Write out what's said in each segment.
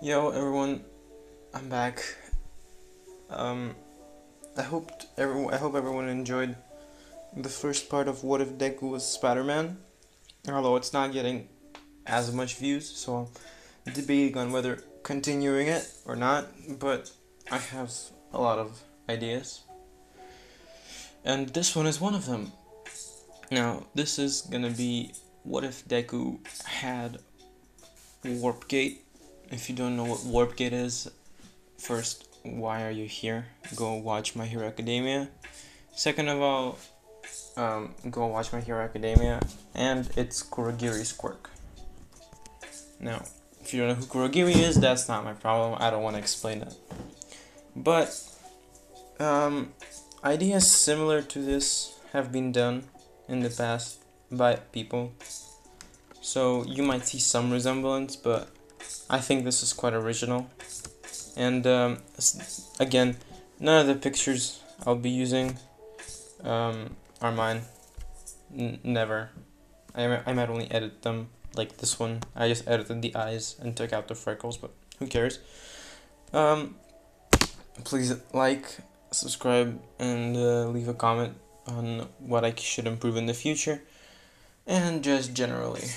Yo everyone, I'm back. Um, I hope everyone enjoyed the first part of What If Deku Was Spider-Man. Although it's not getting as much views, so I'm debating on whether continuing it or not. But I have a lot of ideas, and this one is one of them. Now this is gonna be what if Deku had warpgate. If you don't know what warpgate is, first, why are you here? Go watch My Hero Academia. Second of all, go watch My Hero Academia, and it's Kurogiri's quirk. Now, if you don't know who Kurogiri is, that's not my problem. I don't want to explain it. But ideas similar to this have been done in the past by people, so you might see some resemblance, but I think this is quite original. And again, none of the pictures I'll be using are mine. Never. I might only edit them, like this one. I just edited the eyes and took out the freckles, but who cares? Please like, subscribe, and leave a comment on what I should improve in the future. And just generally,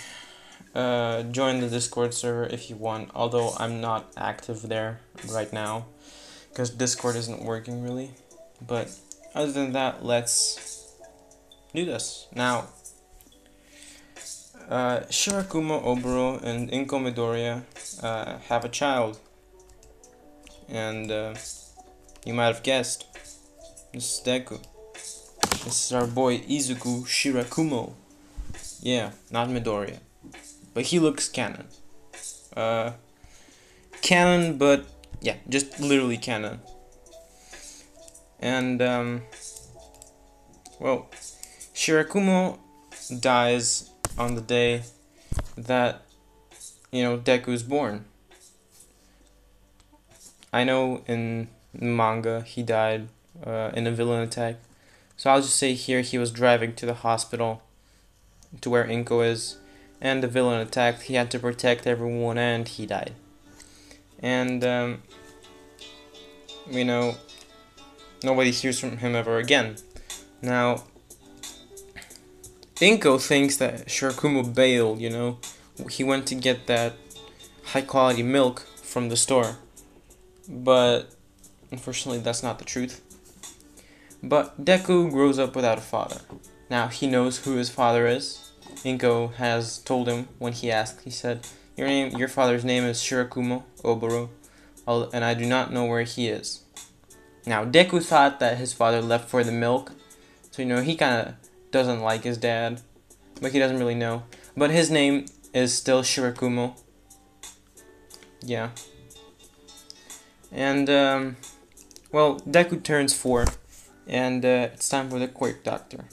join the Discord server if you want, although I'm not active there right now because Discord isn't working really. But other than that, let's do this. Now, Shirakumo Oboro and Inko Midoriya have a child, and you might have guessed, this is Deku. This is our boy Izuku Shirakumo. Yeah, not Midoriya, but he looks canon. Canon, but yeah, just literally canon. And well, Shirakumo dies on the day that Deku's born. I know in manga he died in a villain attack, so I'll just say here he was driving to the hospital to where Inko is, and the villain attacked. He had to protect everyone, and he died. And nobody hears from him ever again. Now, Inko thinks that Shirakumo bailed. He went to get that high quality milk from the store, but unfortunately that's not the truth. But Deku grows up without a father. Now he knows who his father is. Inko has told him when he asked. He said, Your father's name is Shirakumo Oboro, and I do not know where he is." Now Deku thought that his father left for the milk, so he kind of doesn't like his dad, but he doesn't really know. But his name is still Shirakumo. Yeah. And well, Deku turns 4, and it's time for the quirk doctor,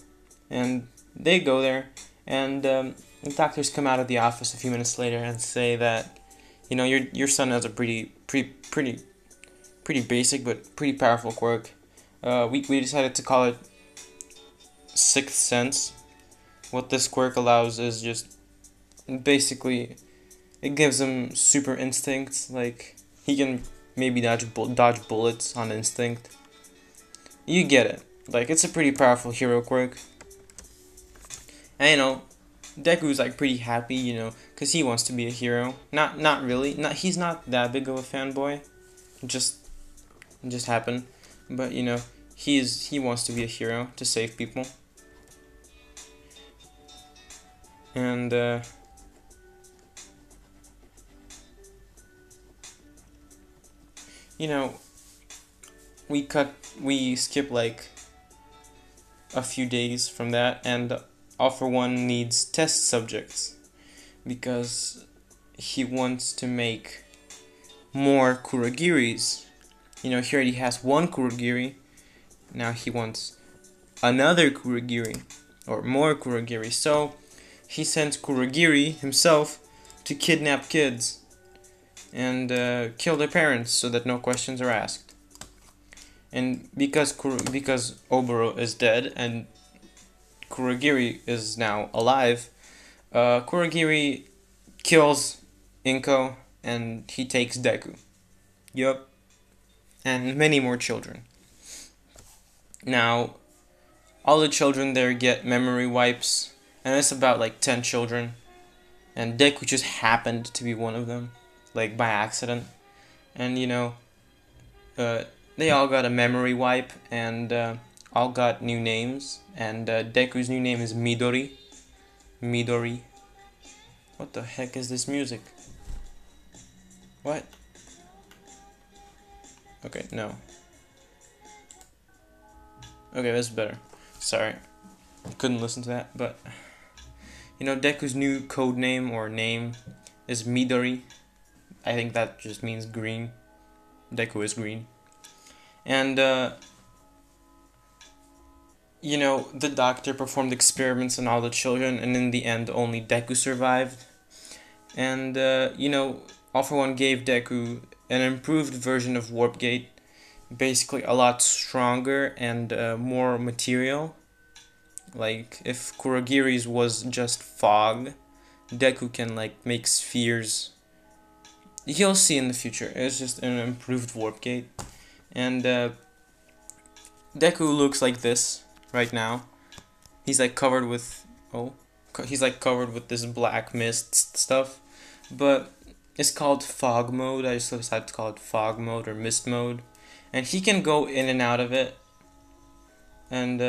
and they go there. And the doctors come out of the office a few minutes later and say that, your son has a pretty basic but pretty powerful quirk. We decided to call it Sixth Sense. What this quirk allows is just basically it gives him super instincts. Like he can maybe dodge bullets on instinct. You get it. Like it's a pretty powerful hero quirk. And Deku's like pretty happy, cause he wants to be a hero. Not really. He's not that big of a fanboy. Just happened. But he wants to be a hero to save people. And we skip like a few days from that, and All For One needs test subjects because he wants to make more Kurogiris. He already has one Kurogiri. Now he wants another Kurogiri, or more Kurogiri. So he sends Kurogiri himself to kidnap kids and kill their parents so that no questions are asked. And because Oboro is dead and Kurogiri is now alive, Kurogiri kills Inko and he takes Deku. Yup. And many more children. Now, all the children there get memory wipes, and it's about like 10 children, and Deku just happened to be one of them, like by accident. And uh, they all got a memory wipe, and all got new names, and Deku's new name is Midori. Midori. What the heck is this music? What? Okay, no. Okay, that's better. Sorry. Couldn't listen to that, but Deku's new code name or name is Midori. I think that just means green. Deku is green. And the doctor performed experiments on all the children, and in the end only Deku survived. And All For One gave Deku an improved version of warpgate, basically a lot stronger and more material. Like if Kurogiri's was just fog, Deku can like make spheres. You'll see in the future. It's just an improved warpgate, and Deku looks like this right now. He's like covered with this black mist stuff, but it's called fog mode. I just decided to call it fog mode or mist mode, and he can go in and out of it, and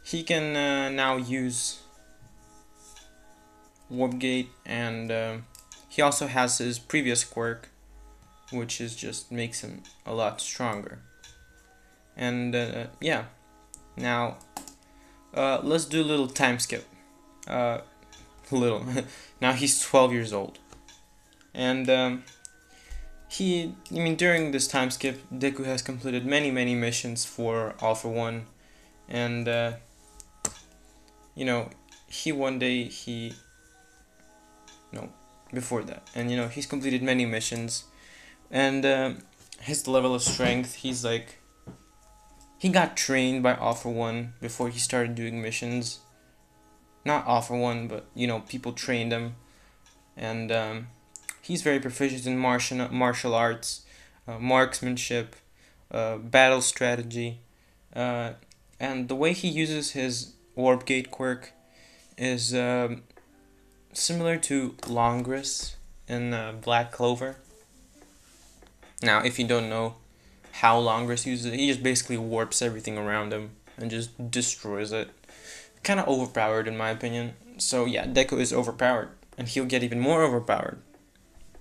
he can now use warpgate, and he also has his previous quirk, which is just makes him a lot stronger. And yeah, now let's do a little time skip. Little. Now he's 12 years old, and during this time skip, Deku has completed many missions for All For One, and before that, and he's completed many missions, and his level of strength, he got trained by All For One before he started doing missions. Not All For One, but people trained him, and he's very proficient in martial arts, marksmanship, battle strategy, and the way he uses his warpgate quirk is similar to Longris in Black Clover. Now, if you don't know how Longris uses it, he just basically warps everything around him and just destroys it. Kind of overpowered in my opinion. So yeah, Deku is overpowered, and he'll get even more overpowered,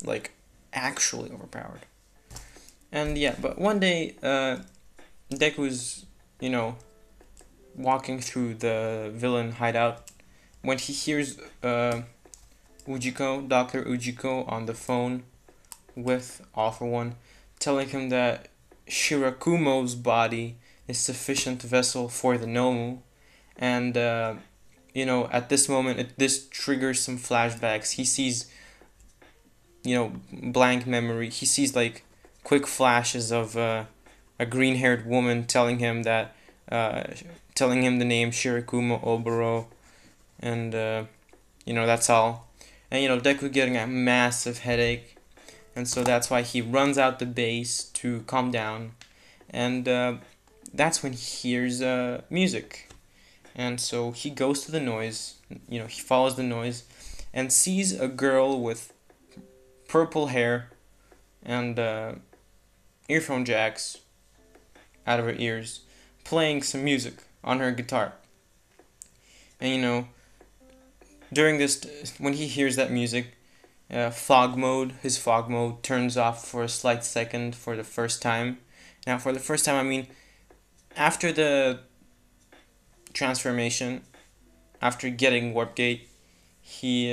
like actually overpowered. And yeah, but one day Deku is walking through the villain hideout when he hears Dr. Ujiko on the phone with All For One, telling him that Shirakumo's body is sufficient vessel for the Nomu, and at this moment this triggers some flashbacks. He sees blank memory. He sees like quick flashes of a green-haired woman telling him the name Shirakumo Oboro, and that's all. And Deku getting a massive headache, and so that's why he runs out the base to calm down, and that's when he hears music, and so he goes to the noise. He follows the noise, and sees a girl with purple hair and earphone jacks out of her ears, playing some music on her guitar. And during this, when he hears that music, his fog mode turns off for a slight second for the first time. Now, for the first time, I mean, after the transformation, after getting warpgate, he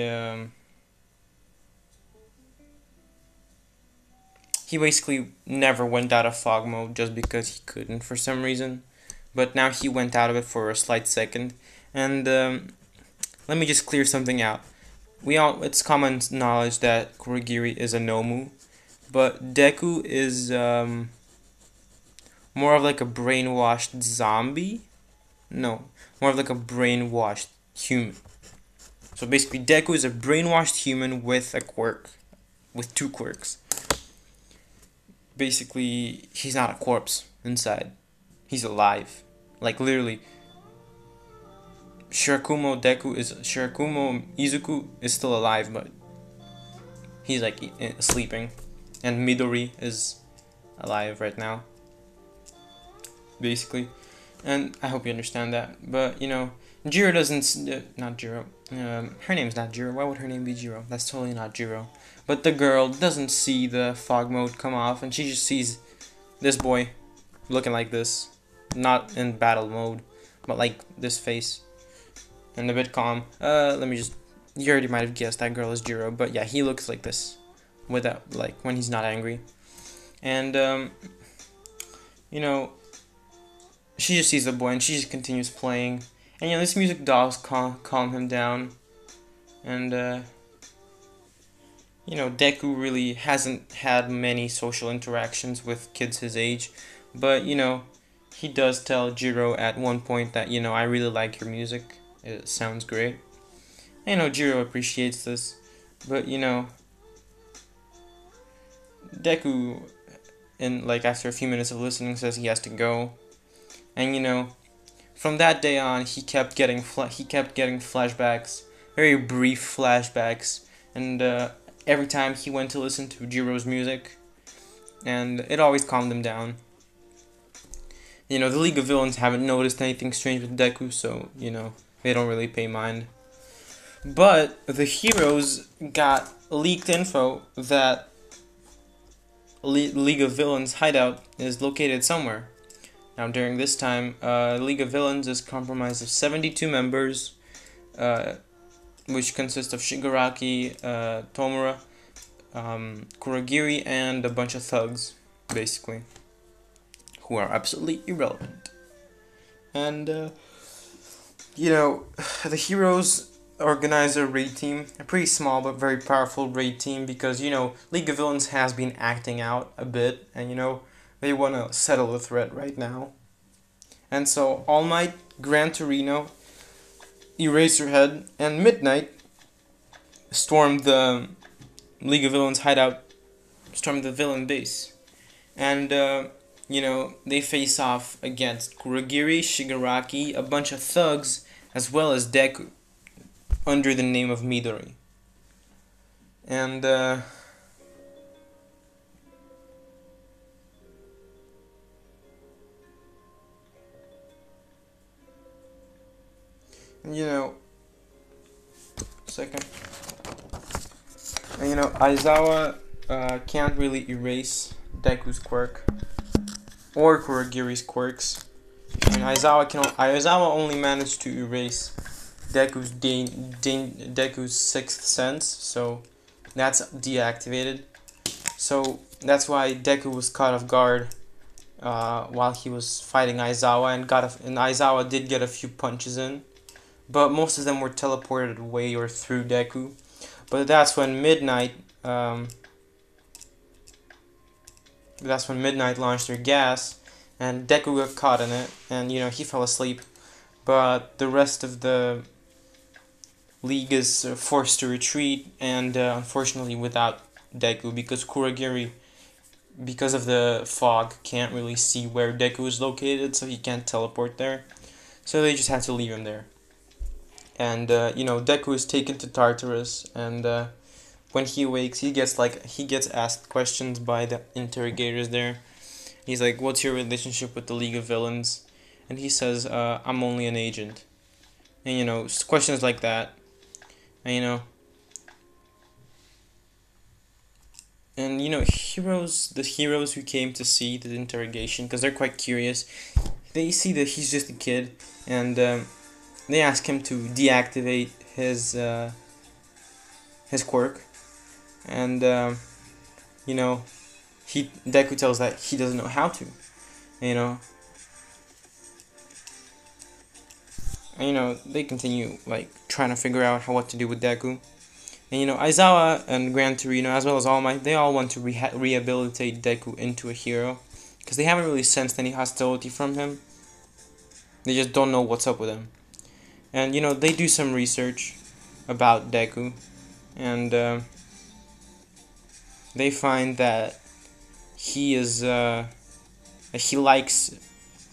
basically never went out of fog mode just because he couldn't for some reason. But now he went out of it for a slight second. And let me just clear something out. It's common knowledge that Kurogiri is a Nomu, but Deku is more of like a brainwashed zombie. No, more of like a brainwashed human. So basically, Deku is a brainwashed human with a quirk, with two quirks. Basically, he's not a corpse inside. He's alive. Like, literally, Shirakumo Izuku is still alive, but he's like sleeping. And Midori is alive right now. Basically. And I hope you understand that. But, Jiro doesn't... not Jiro. Her name's not Jiro. Why would her name be Jiro? That's totally not Jiro. But the girl doesn't see the fog mode come off, and she just sees this boy looking like this. Not in battle mode, but like this face. And a bit calm. Let me just... You already might have guessed that girl is Jiro, but yeah, he looks like this. Without, like, when he's not angry. And, she just sees the boy and she just continues playing. And this music does calm him down. And Deku really hasn't had many social interactions with kids his age, but he does tell Jiro at one point that I really like your music. It sounds great. Jiro appreciates this, but Deku, after a few minutes of listening, says he has to go. And from that day on, he kept getting flashbacks, very brief flashbacks, and every time he went to listen to Jiro's music, and it always calmed him down. The League of Villains haven't noticed anything strange with Deku, so they don't really pay mind. But the heroes got leaked info that League of Villains hideout is located somewhere. Now, during this time, League of Villains is comprised of 72 members, which consist of Shigaraki, Tomura, Kurogiri, and a bunch of thugs, basically, who are absolutely irrelevant. And, the heroes organize a raid team, a pretty small but very powerful raid team, because, League of Villains has been acting out a bit, and, they want to settle the threat right now. And so All Might, Gran Torino, Eraserhead, and Midnight stormed the League of Villains hideout, stormed the villain base. And, they face off against Kurogiri, Shigaraki, a bunch of thugs, as well as Deku, under the name of Midori. And, second. And, Aizawa can't really erase Deku's quirk or Kurogiri's quirks. And Aizawa only managed to erase Deku's sixth sense, so that's deactivated. So that's why Deku was caught off guard while he was fighting Aizawa, and Aizawa did get a few punches in, but most of them were teleported away or through Deku. But that's when Midnight launched their gas, and Deku got caught in it, and he fell asleep. But the rest of the League is forced to retreat, and unfortunately without Deku, because Kurogiri, because of the fog, can't really see where Deku is located, so he can't teleport there. So they just had to leave him there. And Deku is taken to Tartarus, and when he awakes, he gets asked questions by the interrogators there. He's like, "What's your relationship with the League of Villains?" And he says, "I'm only an agent." And questions like that. And the heroes who came to see the interrogation, because they're quite curious, they see that he's just a kid, and they ask him to deactivate his quirk, and Deku tells that he doesn't know how to, and they continue trying to figure out what to do with Deku. And Aizawa and Gran Torino, as well as All Might, they all want to rehabilitate Deku into a hero, because they haven't really sensed any hostility from him. They just don't know what's up with him. And they do some research, about Deku, and they find that he is he likes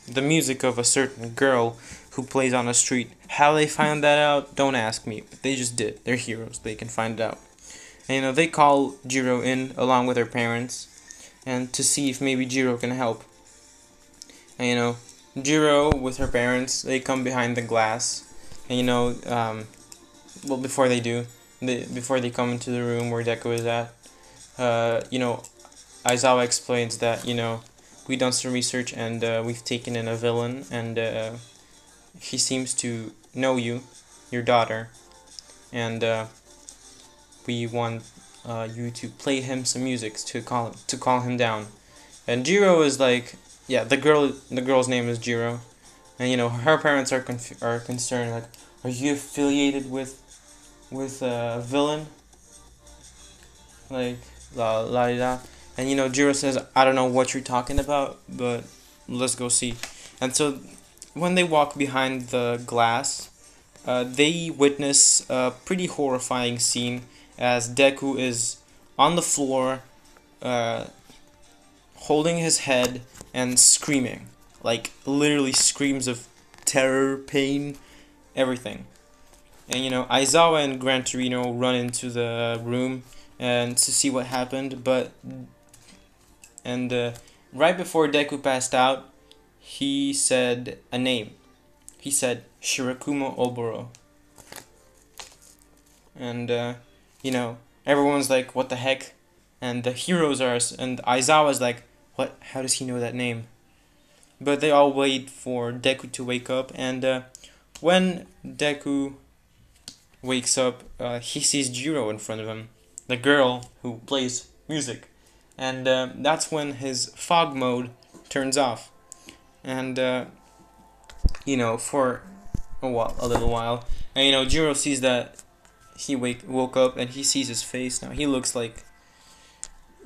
the music of a certain girl who plays on the street. How they find that out, don't ask me, but they just did. They're heroes, they can find it out. And they call Jiro in along with her parents, and to see if maybe Jiro can help. And Jiro with her parents, they come behind the glass, and well, before they do, before they come into the room where Deku is at, Aizawa explains that we've done some research, and we've taken in a villain, and he seems to know you, your daughter, and we want you to play him some music to calm him down. And Jiro is like, yeah, the girl's name is Jiro, and her parents are concerned, like, are you affiliated with a villain, like la la la. And Jiro says, I don't know what you're talking about, but let's go see. And so when they walk behind the glass, they witness a pretty horrifying scene as Deku is on the floor, holding his head and screaming, like literally screams of terror, pain, everything. And Aizawa and Gran Torino run into the room and to see what happened, and right before Deku passed out, he said a name. He said Shirakumo Oboro. And everyone's like, what the heck? And the heroes and Aizawa's like, what? How does he know that name? But they all wait for Deku to wake up, and when Deku wakes up, he sees Jiro in front of him, the girl who plays music. And that's when his fog mode turns off. And for a little while, and Jiro sees that he woke up, and he sees his face now. He looks like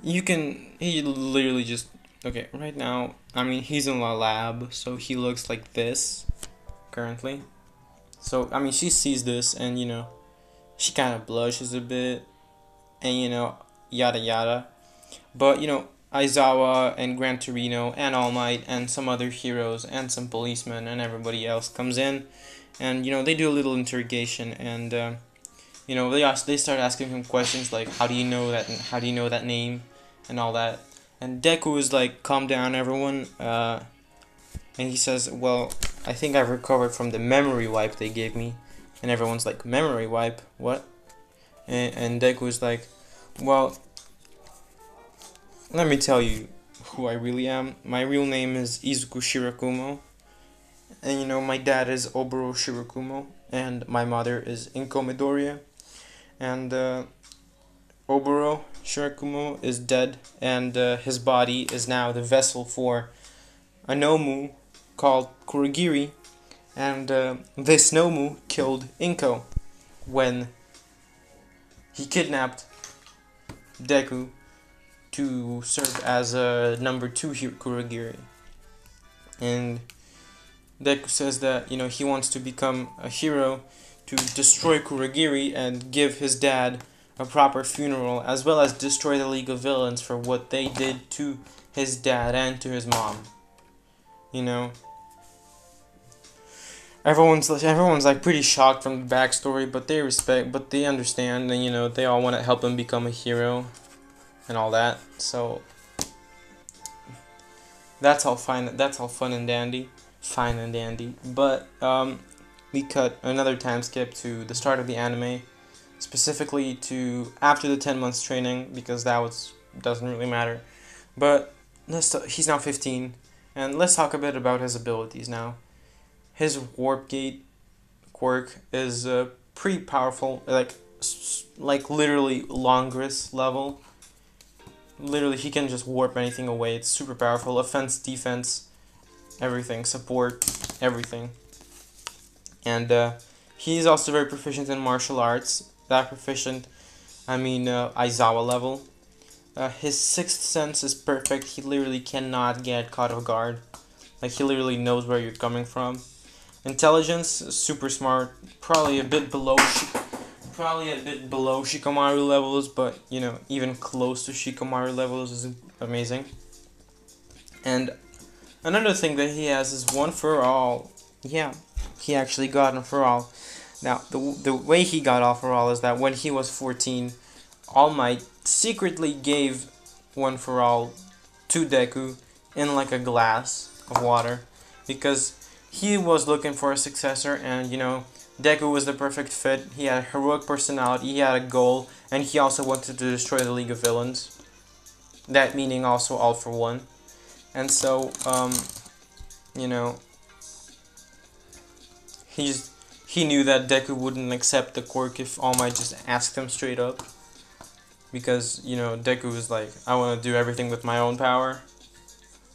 he literally just, okay, right now, he's in the lab, so he looks like this currently. So she sees this, and she kind of blushes a bit, and yada yada. But Aizawa and Gran Torino and All Might and some other heroes and some policemen and everybody else comes in, and they do a little interrogation, and they start asking him questions like, how do you know that name and all that. And Deku is like, calm down everyone, and he says, well, I think I've recovered from the memory wipe they gave me. And everyone's like, memory wipe? What? And Deku is like, well, let me tell you who I really am. My real name is Izuku Shirakumo, and my dad is Oboro Shirakumo, and my mother is Inko Midoriya. And Oboro Shirakumo is dead, and his body is now the vessel for a Nomu called Kurogiri, and this Nomu killed Inko when he kidnapped Deku to serve as a number 2 Kurogiri. And Deku says that he wants to become a hero to destroy Kurogiri and give his dad a proper funeral, as well as destroy the League of Villains for what they did to his dad and to his mom. Everyone's like pretty shocked from the backstory, but they understand, and they all want to help him become a hero and all that. So that's all fine. That's all fun and dandy, But we cut another time skip to the start of the anime, specifically to after the 10 months training, because doesn't really matter. But he's now 15, and let's talk a bit about his abilities now. His warpgate quirk is pretty powerful, like literally Longress level. Literally, he can just warp anything away. It's super powerful. Offense, defense, everything, support, everything. And he's also very proficient in martial arts. That proficient, Aizawa level. His sixth sense is perfect. He literally cannot get caught off guard. Like, he literally knows where you're coming from. Intelligence, super smart. Probably a bit below probably a bit below Shikamaru levels, but you know, even close to Shikamaru levels is amazing. And another thing that he has is one for all. Yeah, he actually got one for all. Now, the way he got all for all is that when he was 14, All Might secretly gave one for all to Deku in like a glass of water because he was looking for a successor, and you know, Deku was the perfect fit. He had a heroic personality, he had a goal, and he also wanted to destroy the League of Villains. That meaning also All for One. And so, you know, he knew that Deku wouldn't accept the quirk if All Might just asked him straight up. Because, you know, Deku was like, I want to do everything with my own power.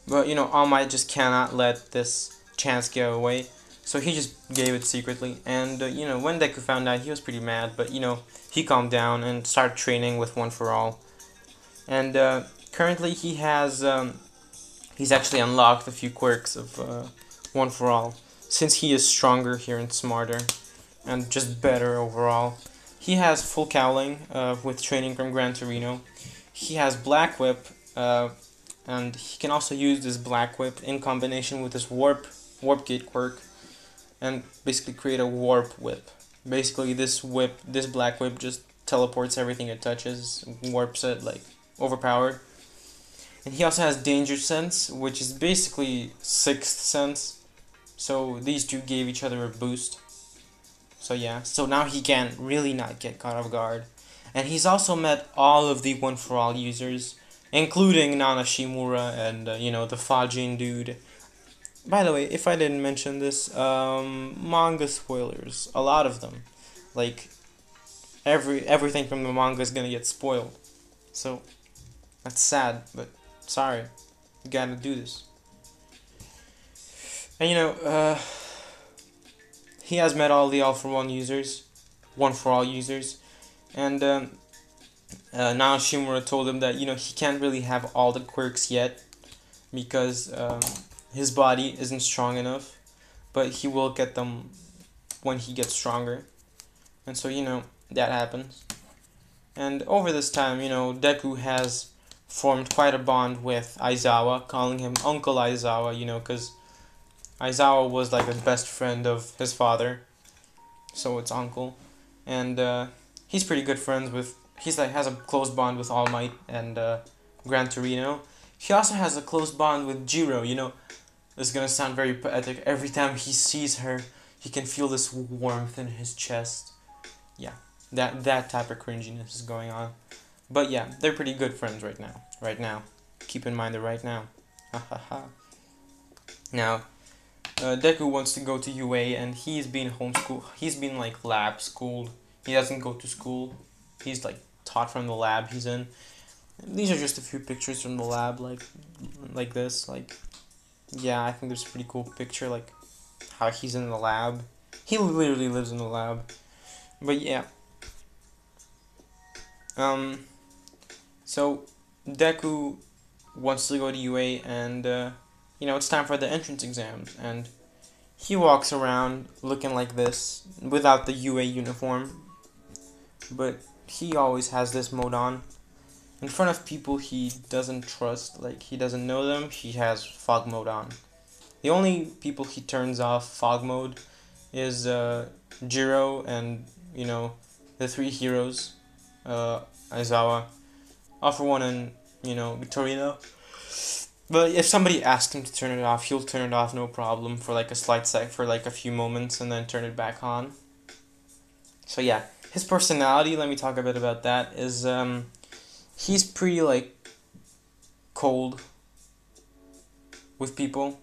But, you know, All Might just cannot let this chance go away. So he just gave it secretly. And, you know, when Deku found out, he was pretty mad. But, you know, he calmed down and started training with One for All. And currently he has, he's actually unlocked a few quirks of One for All. Since he is stronger here and smarter. And just better overall. He has full cowling with training from Gran Torino. He has Black Whip, and he can also use this Black Whip in combination with this warpgate quirk, and basically create a warp whip. Basically, this Black Whip just teleports everything it touches, warps it like overpowered. And he also has Danger Sense, which is basically Sixth Sense. So these two gave each other a boost. So yeah, so now he can really not get caught off guard. And he's also met all of the One for All users, including Nana Shimura and, you know, the Fajin dude. By the way, if I didn't mention this, manga spoilers, a lot of them. Like, everything from the manga is gonna get spoiled. So, that's sad, but sorry. You gotta do this. And you know, he has met all the All for One users, One for All users, and now Shimura told him that, you know, he can't really have all the quirks yet because his body isn't strong enough, but he will get them when he gets stronger. And so, you know, that happens. And over this time, you know, Deku has formed quite a bond with Aizawa, calling him Uncle Aizawa, you know, because Aizawa was like the best friend of his father, so it's uncle, and he's pretty good friends with. He's like has a close bond with All Might and Gran Torino. He also has a close bond with Jiro. You know, this is gonna sound very poetic. Every time he sees her, he can feel this warmth in his chest. Yeah, that type of cringiness is going on. But yeah, they're pretty good friends right now. Right now, keep in mind the right now. Ha ha ha. Now. Deku wants to go to UA, and he's been homeschooled. He's been like lab schooled. He doesn't go to school. He's like taught from the lab he's in. These are just a few pictures from the lab, like this. Like, yeah, I think there's a pretty cool picture, like how he's in the lab. He literally lives in the lab. But yeah. So Deku wants to go to UA, and you know, it's time for the entrance exams, and he walks around looking like this without the UA uniform, but he always has this mode on. In front of people he doesn't trust, like he doesn't know them, he has fog mode on. The only people he turns off fog mode is Jiro and, you know, the three heroes, Aizawa, All for One, and, you know, Torino. But if somebody asks him to turn it off, he'll turn it off no problem for like a slight sec for like a few moments and then turn it back on. So yeah, his personality, let me talk a bit about that, is he's pretty like cold with people.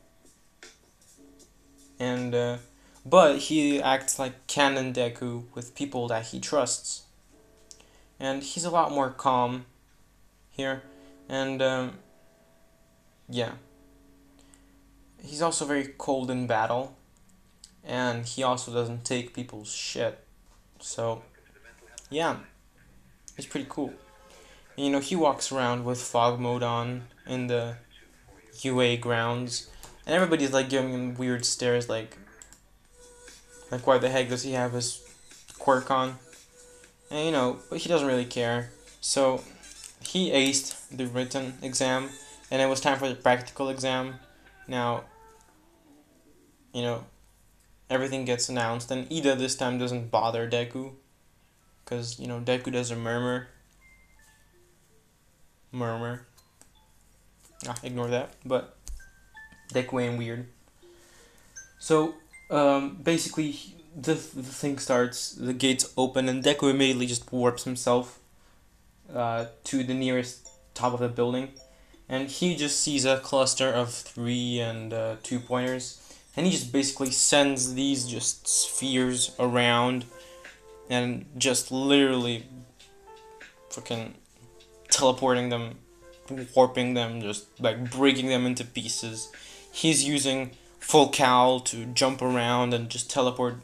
And but he acts like Canon Deku with people that he trusts. And he's a lot more calm here, and yeah. He's also very cold in battle, and he also doesn't take people's shit. So, yeah, he's pretty cool. And, you know, he walks around with fog mode on in the UA grounds, and everybody's like giving him weird stares, like why the heck does he have his quirk on? And but he doesn't really care. So he aced the written exam, and it was time for the practical exam. Now, you know, everything gets announced, and Ida this time doesn't bother Deku, because, Deku does a murmur. Ignore that, but Deku ain't weird. So, basically, the thing starts, the gates open, and Deku immediately just warps himself to the nearest top of the building, and he just sees a cluster of 3 and 2 pointers, and he just basically sends these just spheres around, and just literally freaking teleporting them, warping them, just like breaking them into pieces. He's using full cowl to jump around and just teleport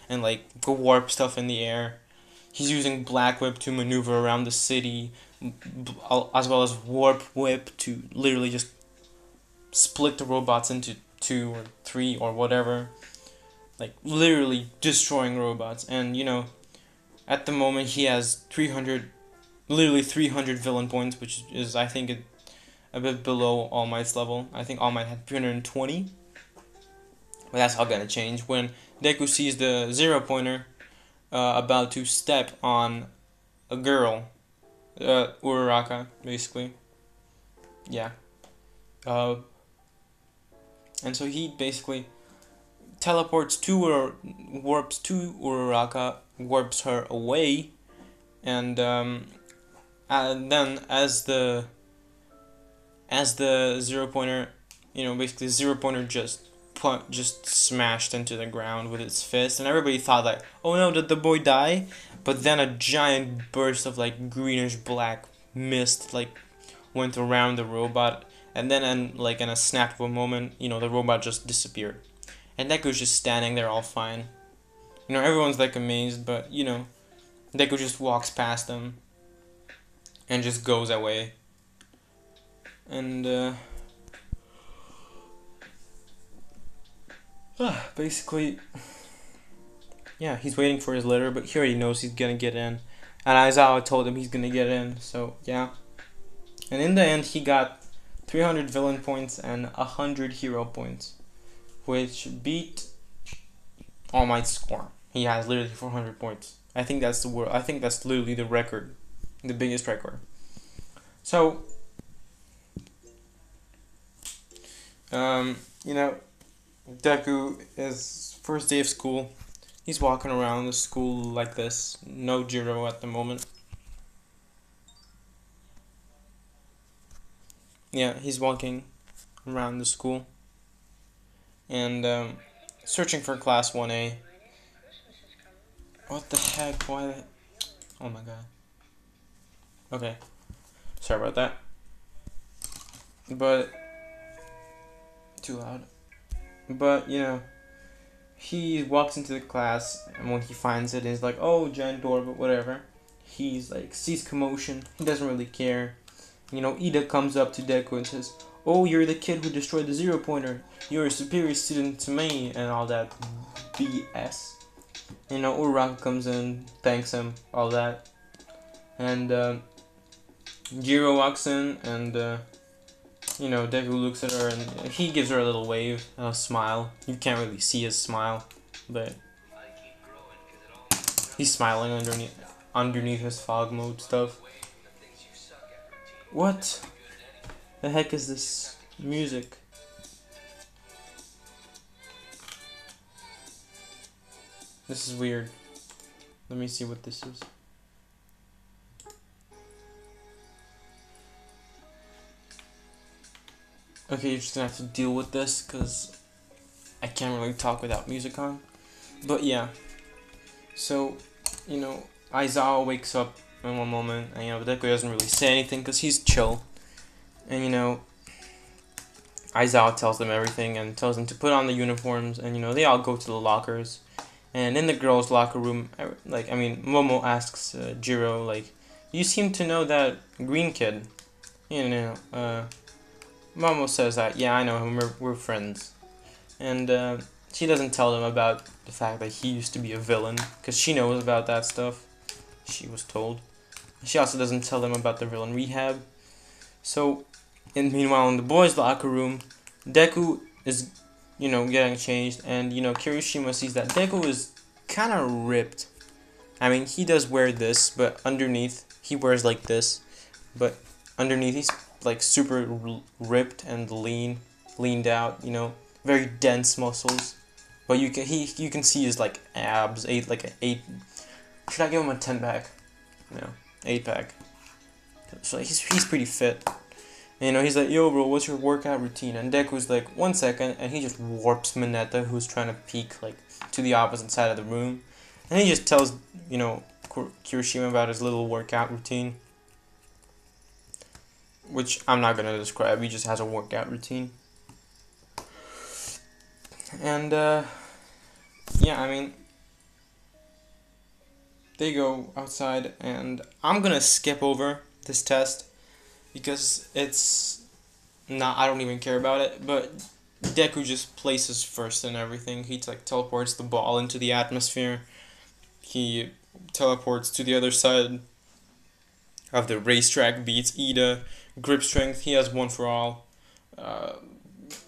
and like warp stuff in the air. He's using Black Whip to maneuver around the city, as well as Warp Whip to literally just split the robots into 2 or 3 or whatever. Like, literally destroying robots. And, at the moment he has 300 villain points, which is, I think, a bit below All Might's level. I think All Might had 320. But that's all gonna change when Deku sees the 0-pointer about to step on a girl, Uraraka, basically. Yeah. And so he basically teleports to or warps to Uraraka, warps her away, and then as the 0-pointer, basically 0-pointer just smashed into the ground with its fist, and everybody thought like, oh no, did the boy die? But then a giant burst of like greenish black mist like went around the robot, and then in a snap of a moment, the robot just disappeared, and Deku's just standing there all fine. Everyone's like amazed, but Deku just walks past them and just goes away, and basically, yeah, he's waiting for his letter, but he already knows he's gonna get in. And Aizawa told him he's gonna get in, so yeah. And in the end, he got 300 villain points and 100 hero points, which beat All Might's score. He has literally 400 points. I think that's literally the record, the biggest record. So, Deku is first day of school. He's walking around the school like this. No Jiro at the moment. Yeah, he's walking around the school and searching for class 1A. What the heck? Why? Oh my god. Okay. Sorry about that. But too loud. But he walks into the class, and when he finds it, he's like, oh, giant door, but whatever. He's like, sees commotion. He doesn't really care. Ida comes up to Deku and says, oh, you're the kid who destroyed the 0-pointer. You're a superior student to me, and all that BS. Uraraka comes in, thanks him, all that. And Jiro walks in, and Deku looks at her, and he gives her a little wave and a smile. You can't really see his smile, but he's smiling underneath his fog mode stuff. What the heck is this music? This is weird. Let me see what this is. Okay, you're just gonna have to deal with this, because I can't really talk without music on. But yeah. So, Aizawa wakes up in one moment, and Deku doesn't really say anything because he's chill. And Aizawa tells them everything and tells them to put on the uniforms, and they all go to the lockers. And in the girls' locker room, Momo asks Jiro, like, you seem to know that green kid. Momo says that, yeah, I know him, we're friends. And she doesn't tell them about the fact that he used to be a villain, because she knows about that stuff. she was told. She also doesn't tell them about the villain rehab. So, and meanwhile in the boys' locker room, Deku is, getting changed, and Kirishima sees that Deku is kind of ripped. I mean, he does wear this, but underneath he wears like this, but underneath he's like super ripped and leaned out. Very dense muscles. But you can see his like abs, like an 8. Should I give him a 10-pack? No, 8-pack. So he's pretty fit. And, he's like, yo, bro, what's your workout routine? And Deku's like, 1 second, and he just warps Mineta, who's trying to peek like to the opposite side of the room, and he just tells Kirishima about his little workout routine, which I'm not gonna describe. He just has a workout routine, and yeah, I mean, they go outside, and I'm gonna skip over this test because it's not, I don't even care about it, but Deku just places first and everything. He like teleports the ball into the atmosphere. He teleports to the other side of the racetrack, beats Ida. Grip strength, he has one for all.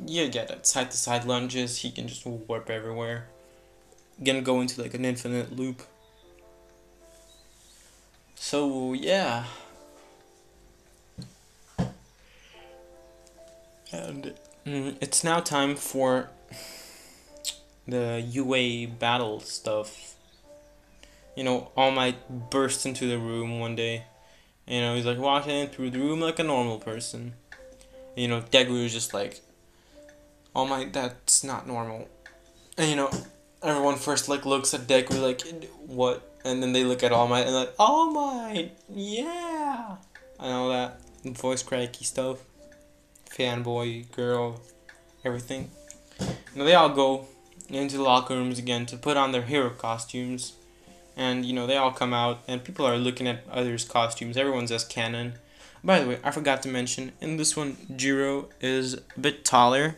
You get it. Side to side lunges, he can just warp everywhere. Gonna go into like an infinite loop. So yeah. And it's now time for the UA battle stuff. All Might bursts into the room one day. He's like walking through the room like a normal person. Deku is just like, All Might, that's not normal. And everyone first like looks at Deku like, what? And then they look at All Might and like, All Might, yeah, and all that voice cracky stuff. Fanboy girl, everything. They all go into the locker rooms again to put on their hero costumes, and they all come out, and people are looking at others' costumes. Everyone's as canon. By the way, I forgot to mention, in this one, Jiro is a bit taller.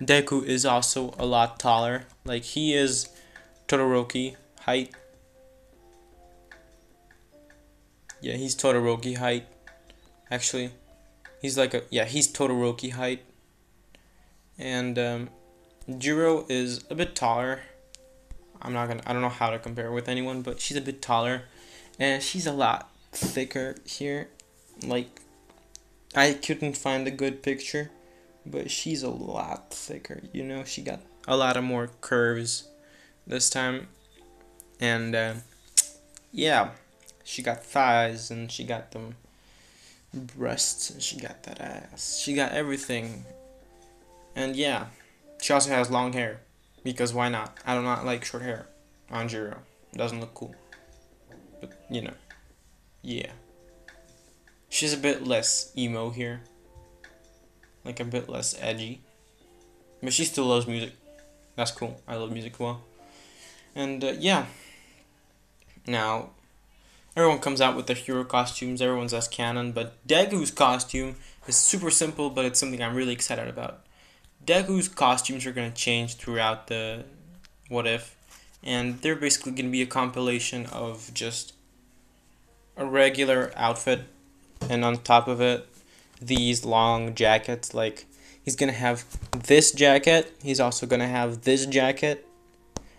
Deku is also a lot taller. Like, he is Todoroki height. Yeah, he's Todoroki height, actually. He's Todoroki height. And Jiro is a bit taller. I don't know how to compare with anyone, but she's a bit taller. And she's a lot thicker here. Like, I couldn't find a good picture, but she's a lot thicker. She got a lot of more curves this time. And yeah, she got thighs, and she got them breasts, and she got that ass. She got everything. And yeah, she also has long hair, because why not? I do not like short hair on Jiro. It doesn't look cool. But yeah. She's a bit less emo here, like a bit less edgy, but she still loves music. That's cool. I love music well. And yeah, now everyone comes out with their hero costumes. Everyone's as canon, but Deku's costume is super simple, but it's something I'm really excited about. Deku's costumes are going to change throughout the What If, and they're basically going to be a compilation of just a regular outfit, and on top of it, these long jackets. Like, he's going to have this jacket, he's also going to have this jacket,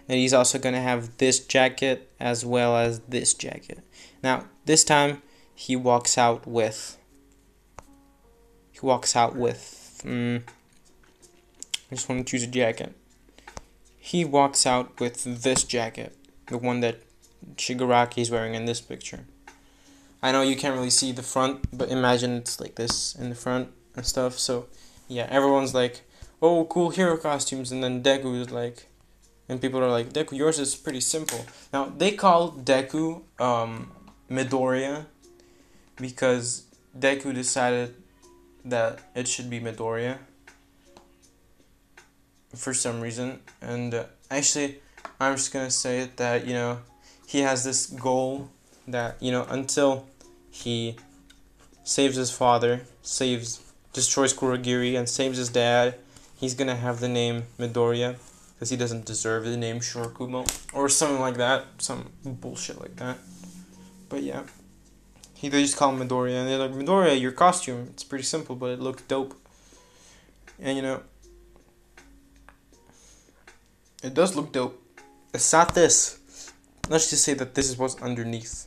and he's also going to have this jacket as well as this jacket. Now, this time, he walks out with I just want to choose a jacket. He walks out with this jacket, the one that Shigaraki is wearing in this picture. I know you can't really see the front, but imagine it's like this in the front and stuff. So yeah, everyone's like, oh, cool hero costumes, and then Deku is like, and people are like, Deku, yours is pretty simple. Now, they call Deku Midoriya because Deku decided that it should be Midoriya for some reason. And actually, I'm just gonna say it that, he has this goal that, until he saves his father, destroys Kurogiri, and saves his dad, he's gonna have the name Midoriya, because he doesn't deserve the name Shurakumo, or something like that, some bullshit like that. But yeah, they just call him Midoriya, and they're like, Midoriya, your costume, it's pretty simple, but it looks dope. And you know, it does look dope. It's not this. Let's just say that this is what's underneath.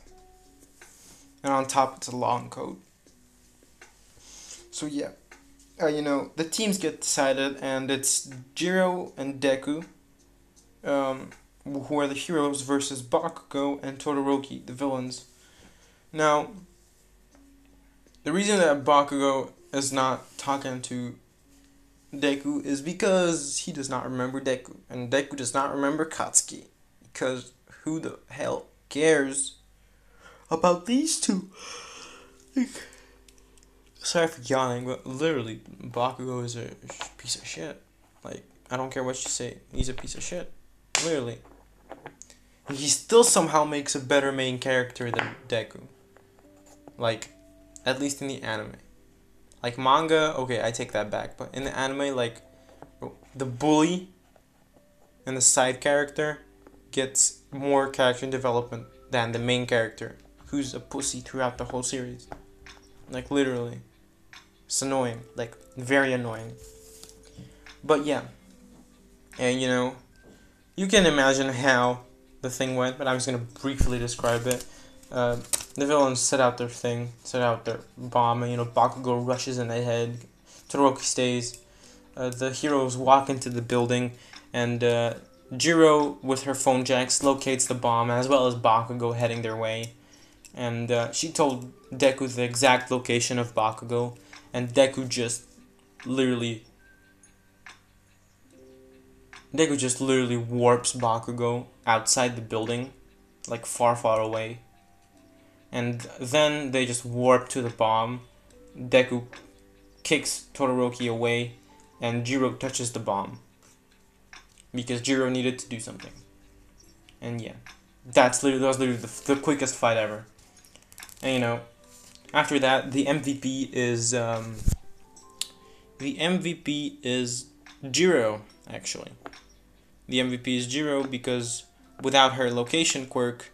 And on top, it's a long coat. So yeah, you know, the teams get decided, and it's Jiro and Deku, who are the heroes, versus Bakugo and Todoroki, the villains. Now, the reason that Bakugo is not talking to Deku is because he does not remember Deku, and Deku does not remember Katsuki, because who the hell cares about these two? Sorry for yawning, but literally, Bakugo is a piece of shit. Like, I don't care what you say, he's a piece of shit. Literally. And he still somehow makes a better main character than Deku. Like, at least in the anime. Like, manga, okay, I take that back. But in the anime, like, the bully and the side character gets more character development than the main character, who's a pussy throughout the whole series. Like, literally. It's annoying. Like, very annoying. But yeah. And, you know, you can imagine how the thing went, but I'm just going to briefly describe it. The villains set out their thing, set out their bomb, and, you know, Bakugo rushes in ahead, Todoroki stays, the heroes walk into the building, and Jiro, with her phone jacks, locates the bomb, as well as Bakugo heading their way. And she told Deku the exact location of Bakugo, and Deku just literally warps Bakugo outside the building, like far, far away. And then they just warp to the bomb. Deku kicks Todoroki away, and Jiro touches the bomb. Because Jiro needed to do something. And yeah, that was literally the quickest fight ever. And you know, after that, the MVP is Jiro, actually. The MVP is Jiro because without her location quirk,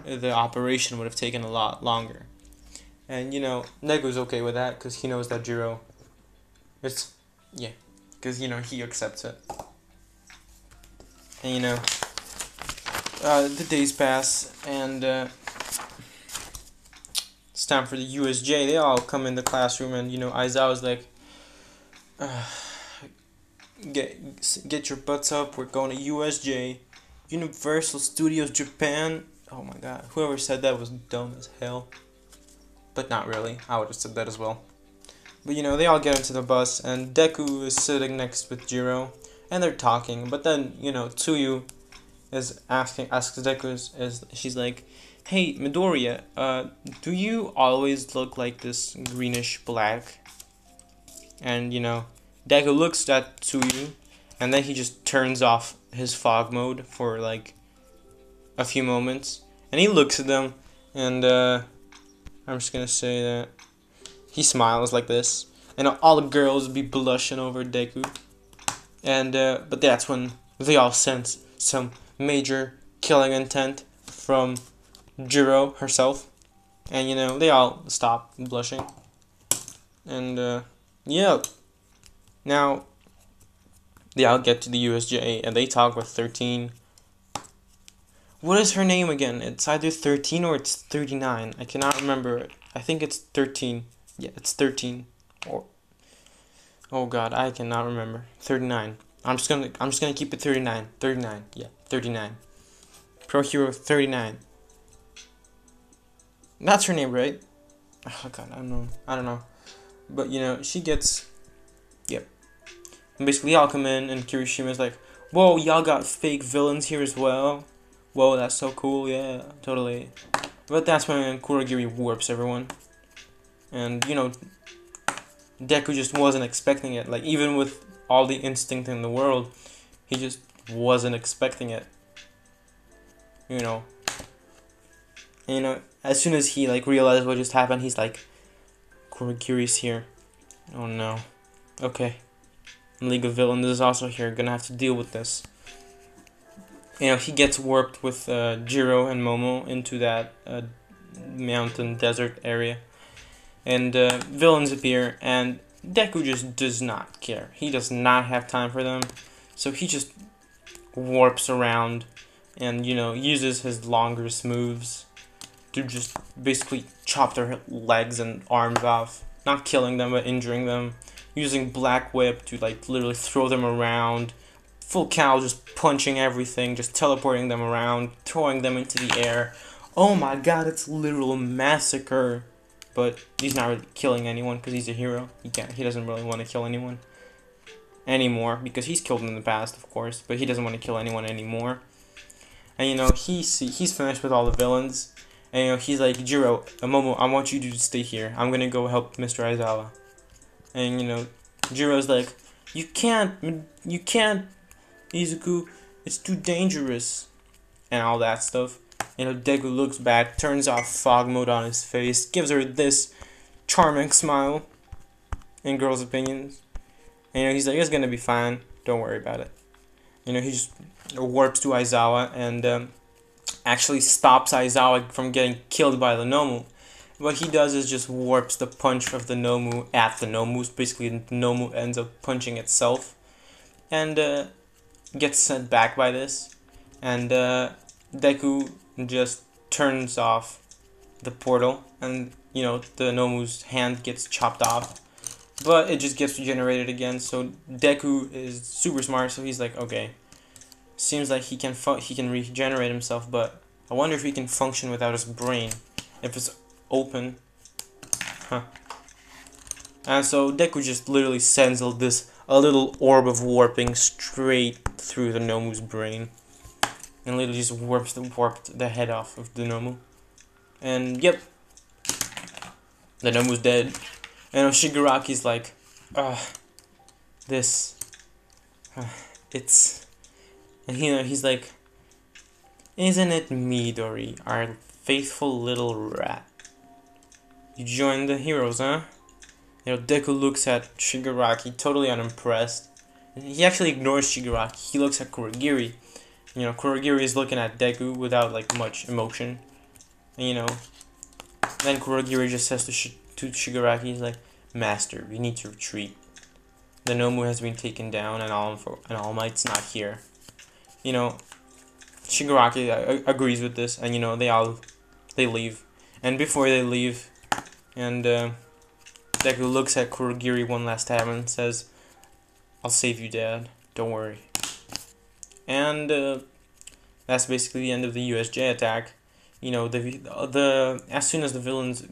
the operation would have taken a lot longer. And you know, Nego's okay with that because he knows that Jiro, because you know, he accepts it. And you know, the days pass, and it's time for the USJ. They all come in the classroom, and you know, Aizawa's like, get your butts up, we're going to USJ, Universal Studios Japan. Oh my god, whoever said that was dumb as hell. But not really, I would have said that as well. But you know, they all get into the bus, and Deku is sitting next with Jiro, and they're talking. But then, you know, Tsuyu asks Deku, she's like, hey, Midoriya, do you always look like this greenish black? And, you know, Deku looks at Tsuyu, and then he just turns off his fog mode for, like, a few moments. And he looks at them, and, I'm just gonna say that he smiles like this. And all the girls be blushing over Deku. And, but that's when they all sense some major killing intent from Jiro herself. And, you know, they all stop blushing. And, yeah. Now, they all get to the USJ, and they talk with 13. What is her name again? It's either 13 or it's 39. I cannot remember it. I think it's 13. Yeah, it's 13. Or, oh god, I cannot remember. 39. I'm just gonna keep it 39. 39. Yeah, 39. Pro Hero 39. That's her name, right? Oh god, I don't know. But you know, she gets, yep. And basically, y'all come in, and Kirishima's like, whoa, y'all got fake villains here as well. Whoa, that's so cool, yeah, totally. But that's when Kurogiri warps everyone. And, you know, Deku just wasn't expecting it. Like, even with all the instinct in the world, he just wasn't expecting it. You know. And, you know, as soon as he, like, realized what just happened, he's like, Kurogiri's here. Oh, no. Okay. League of Villains is also here. Gonna have to deal with this. You know, he gets warped with Jiro and Momo into that mountain desert area, and villains appear, and Deku just does not care. He does not have time for them, so he just warps around and, uses his longest moves to just basically chop their legs and arms off. Not killing them, but injuring them. Using Black Whip to, literally throw them around. Full Cow just punching everything, just teleporting them around, throwing them into the air. Oh my god, it's literal massacre. But he's not really killing anyone because he's a hero. He doesn't really want to kill anyone anymore because he's killed in the past, of course, but he doesn't want to kill anyone anymore. And he's finished with all the villains. And he's like, Jiro, Momo, I want you to stay here. I'm gonna go help Mr. Aizawa. And Jiro's like, you can't, Izuku, it's too dangerous, and all that stuff. Deku looks back, turns off fog mode on his face, gives her this charming smile, in girls' opinions. And he's like, it's gonna be fine, don't worry about it. He just warps to Aizawa and actually stops Aizawa from getting killed by the Nomu. What he does is just warps the punch of the Nomu at the Nomu. Basically, the Nomu ends up punching itself, and gets sent back by this. And Deku just turns off the portal, and the Nomu's hand gets chopped off, but it just gets regenerated again. So Deku is super smart, so he's like, okay, seems like he can regenerate himself, but I wonder if he can function without his brain, if it's open. And so Deku just literally sends a little orb of warping straight through the Nomu's brain, and literally just warped the head off of the Nomu. And yep, the Nomu's dead. And Shigaraki's like, it's, and he's like, isn't it Midori, our faithful little rat? You joined the heroes, huh? Deku looks at Shigaraki, totally unimpressed. He actually ignores Shigaraki. He looks at Kurogiri. Kurogiri is looking at Deku without much emotion. And then Kurogiri just says to Shigaraki, he's like, Master, we need to retreat. The Nomu has been taken down, and All Might's not here. Shigaraki agrees with this, and they leave. And before they leave, and Deku looks at Kurogiri one last time and says, I'll save you, Dad. Don't worry. And that's basically the end of the USJ attack. As soon as the villains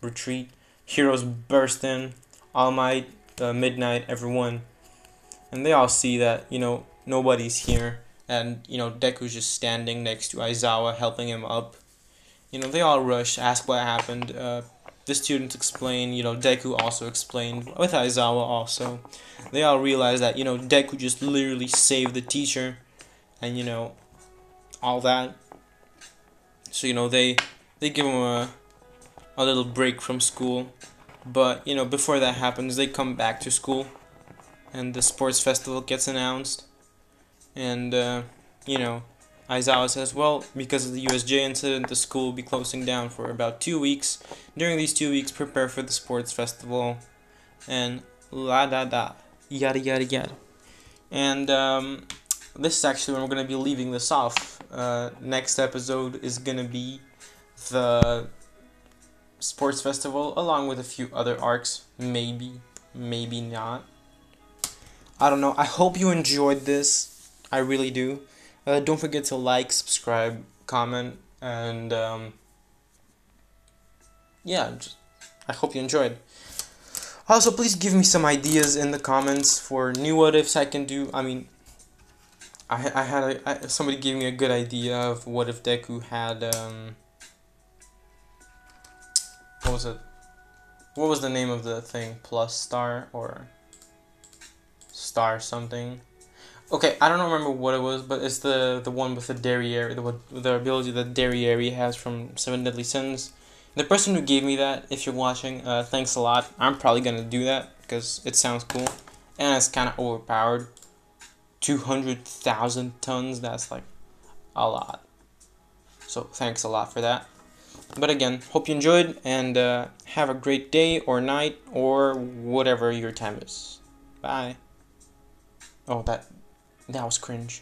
retreat, heroes burst in, All Might, Midnight, everyone, and they all see that nobody's here, and Deku's just standing next to Aizawa, helping him up. They all rush, ask what happened. The students explain. Deku also explained with Aizawa also. They all realize that Deku just literally saved the teacher, and all that. So they give him a little break from school, but before that happens, they come back to school, and the sports festival gets announced, and Aizawa says, well, because of the USJ incident, the school will be closing down for about 2 weeks. During these 2 weeks, prepare for the sports festival, and yada yada yada. And this is actually when we're going to be leaving this off. Next episode is going to be the sports festival, along with a few other arcs. Maybe not. I don't know. I hope you enjoyed this. I really do. Don't forget to like, subscribe, comment, and I hope you enjoyed. Also, please give me some ideas in the comments for new what ifs I can do. I mean, I had somebody gave me a good idea of what if Deku had what was it? What was the name of the thing? Plus Star or Star something? Okay, I don't remember what it was, but it's the one with the Derriere, the ability that Derriere has from Seven Deadly Sins. The person who gave me that, if you're watching, thanks a lot. I'm probably gonna do that because it sounds cool, and it's kind of overpowered. 200,000 tons, that's a lot. So thanks a lot for that. But again, hope you enjoyed, and have a great day or night or whatever your time is. Bye. Oh, that was cringe.